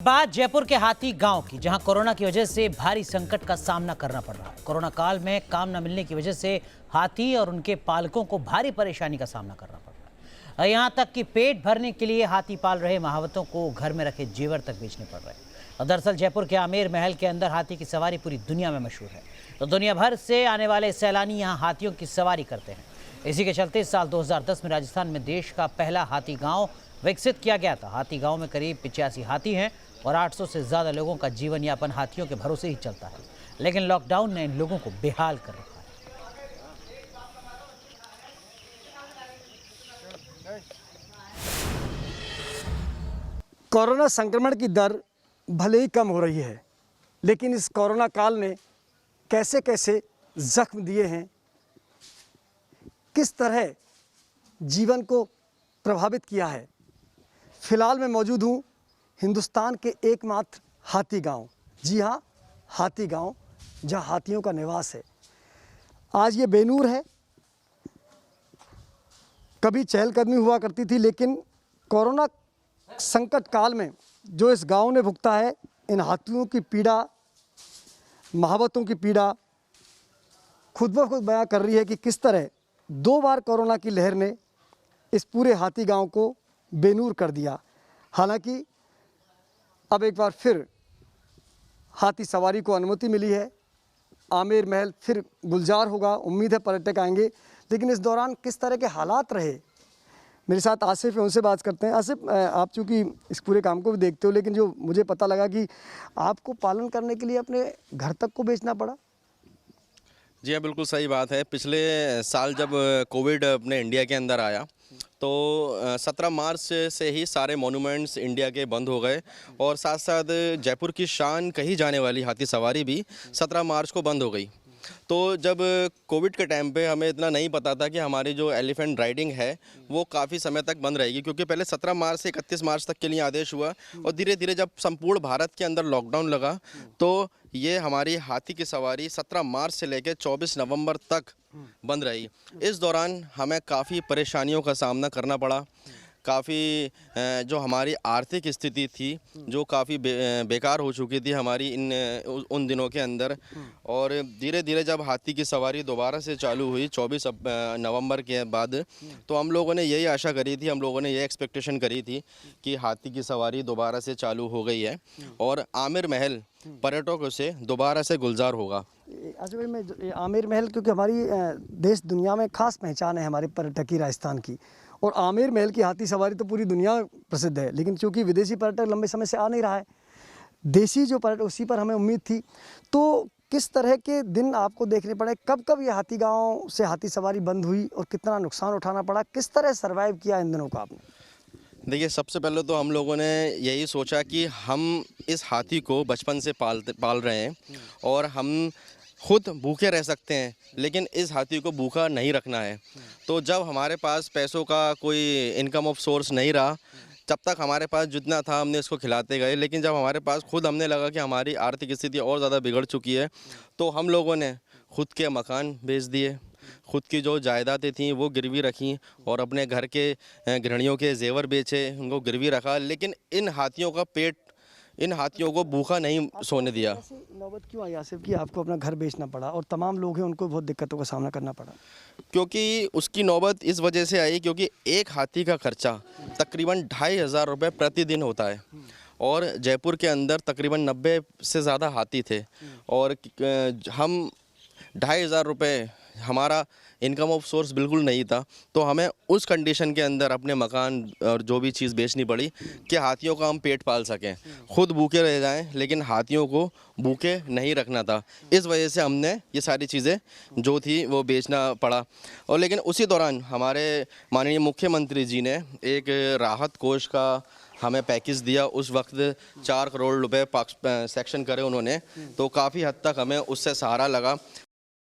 बात जयपुर के हाथी गांव की, जहां कोरोना की वजह से भारी संकट का सामना करना पड़ रहा है। कोरोना काल में काम न मिलने की वजह से हाथी और उनके पालकों को भारी परेशानी का सामना करना पड़ रहा है। यहां तक कि पेट भरने के लिए हाथी पाल रहे महावतों को घर में रखे जेवर तक बेचने पड़ रहे हैं। और दरअसल जयपुर के आमेर महल के अंदर हाथी की सवारी पूरी दुनिया में मशहूर है, तो दुनिया भर से आने वाले सैलानी यहाँ हाथियों की सवारी करते हैं। इसी के चलते साल 2010 में राजस्थान में देश का पहला हाथी गांव विकसित किया गया था। हाथी गांव में करीब 85 हाथी हैं और 800 से ज़्यादा लोगों का जीवन यापन हाथियों के भरोसे ही चलता है। लेकिन लॉकडाउन ने इन लोगों को बेहाल कर रखा है। कोरोना संक्रमण की दर भले ही कम हो रही है, लेकिन इस कोरोना काल ने कैसे कैसे जख्म दिए हैं, किस तरह जीवन को प्रभावित किया है। फिलहाल मैं मौजूद हूँ हिंदुस्तान के एकमात्र हाथी गांव, जी हाँ, हाथी गांव, जहाँ हाथियों का निवास है। आज ये बेनूर है। कभी चहलकदमी हुआ करती थी, लेकिन कोरोना संकट काल में जो इस गांव ने भुगता है, इन हाथियों की पीड़ा, महावतों की पीड़ा खुद ब खुद बयां कर रही है कि किस तरह 2 बार कोरोना की लहर ने इस पूरे हाथी गांव को बेनूर कर दिया। हालांकि अब एक बार फिर हाथी सवारी को अनुमति मिली है। आमेर महल फिर गुलजार होगा, उम्मीद है पर्यटक आएंगे। लेकिन इस दौरान किस तरह के हालात रहे, मेरे साथ आसिफ है, उनसे बात करते हैं। आसिफ, आप चूँकि इस पूरे काम को भी देखते हो, लेकिन जो मुझे पता लगा कि आपको पालन करने के लिए अपने घर तक को बेचना पड़ा। जी हाँ, बिल्कुल सही बात है। पिछले साल जब कोविड अपने इंडिया के अंदर आया तो 17 मार्च से ही सारे मॉन्यूमेंट्स इंडिया के बंद हो गए और साथ साथ जयपुर की शान कही जाने वाली हाथी सवारी भी 17 मार्च को बंद हो गई। तो जब कोविड के टाइम पे हमें इतना नहीं पता था कि हमारी जो एलिफेंट राइडिंग है वो काफ़ी समय तक बंद रहेगी, क्योंकि पहले 17 मार्च से 31 मार्च तक के लिए आदेश हुआ और धीरे धीरे जब संपूर्ण भारत के अंदर लॉकडाउन लगा तो ये हमारी हाथी की सवारी 17 मार्च से लेकर 24 नवंबर तक बंद रही। इस दौरान हमें काफ़ी परेशानियों का सामना करना पड़ा। काफ़ी जो हमारी आर्थिक स्थिति थी जो काफ़ी बेकार हो चुकी थी हमारी उन दिनों के अंदर। और धीरे धीरे जब हाथी की सवारी दोबारा से चालू हुई 24 नवंबर के बाद, तो हम लोगों ने यही आशा करी थी, हम लोगों ने ये एक्सपेक्टेशन करी थी कि हाथी की सवारी दोबारा से चालू हो गई है और आमिर महल पर्यटकों से दोबारा से गुलजार होगा। अच्छा भाई, मैं आमेर महल, क्योंकि हमारी देश दुनिया में खास पहचान है हमारे पर्यटकी राजस्थान की, और आमेर महल की हाथी सवारी तो पूरी दुनिया में प्रसिद्ध है। लेकिन चूंकि विदेशी पर्यटक लंबे समय से आ नहीं रहा है, देसी जो पर्यटक, उसी पर हमें उम्मीद थी। तो किस तरह के दिन आपको देखने पड़े, कब कब ये हाथी गांव से हाथी सवारी बंद हुई और कितना नुकसान उठाना पड़ा, किस तरह सर्वाइव किया इन दिनों का आपने? देखिए, सबसे पहले तो हम लोगों ने यही सोचा कि हम इस हाथी को बचपन से पाल रहे हैं और हम खुद भूखे रह सकते हैं, लेकिन इस हाथी को भूखा नहीं रखना है। तो जब हमारे पास पैसों का कोई इनकम ऑफ सोर्स नहीं रहा, जब तक हमारे पास जितना था हमने इसको खिलाते गए। लेकिन जब हमारे पास खुद हमने लगा कि हमारी आर्थिक स्थिति और ज़्यादा बिगड़ चुकी है, तो हम लोगों ने खुद के मकान बेच दिए, खुद की जो जायदादें थीं वो गिरवी रखी और अपने घर के गृहणियों के जेवर बेचे, उनको गिरवी रखा। लेकिन इन हाथियों को भूखा नहीं सोने दिया। नौबत क्यों आई आसिफ कि आपको अपना घर बेचना पड़ा और तमाम लोग हैं उनको बहुत दिक्कतों का सामना करना पड़ा? क्योंकि उसकी नौबत इस वजह से आई क्योंकि एक हाथी का खर्चा तकरीबन 2,500 रुपये प्रतिदिन होता है और जयपुर के अंदर तकरीबन 90 से ज़्यादा हाथी थे और हम 2,500 रुपये, हमारा इनकम ऑफ सोर्स बिल्कुल नहीं था। तो हमें उस कंडीशन के अंदर अपने मकान और जो भी चीज़ बेचनी पड़ी कि हाथियों का हम पेट पाल सकें। खुद भूखे रह जाएं, लेकिन हाथियों को भूखे नहीं रखना था। इस वजह से हमने ये सारी चीज़ें जो थी वो बेचना पड़ा। और लेकिन उसी दौरान हमारे माननीय मुख्यमंत्री जी ने एक राहत कोष का हमें पैकेज दिया। उस वक्त 4 करोड़ रुपए सेक्शन करे उन्होंने, तो काफ़ी हद तक हमें उससे सहारा लगा।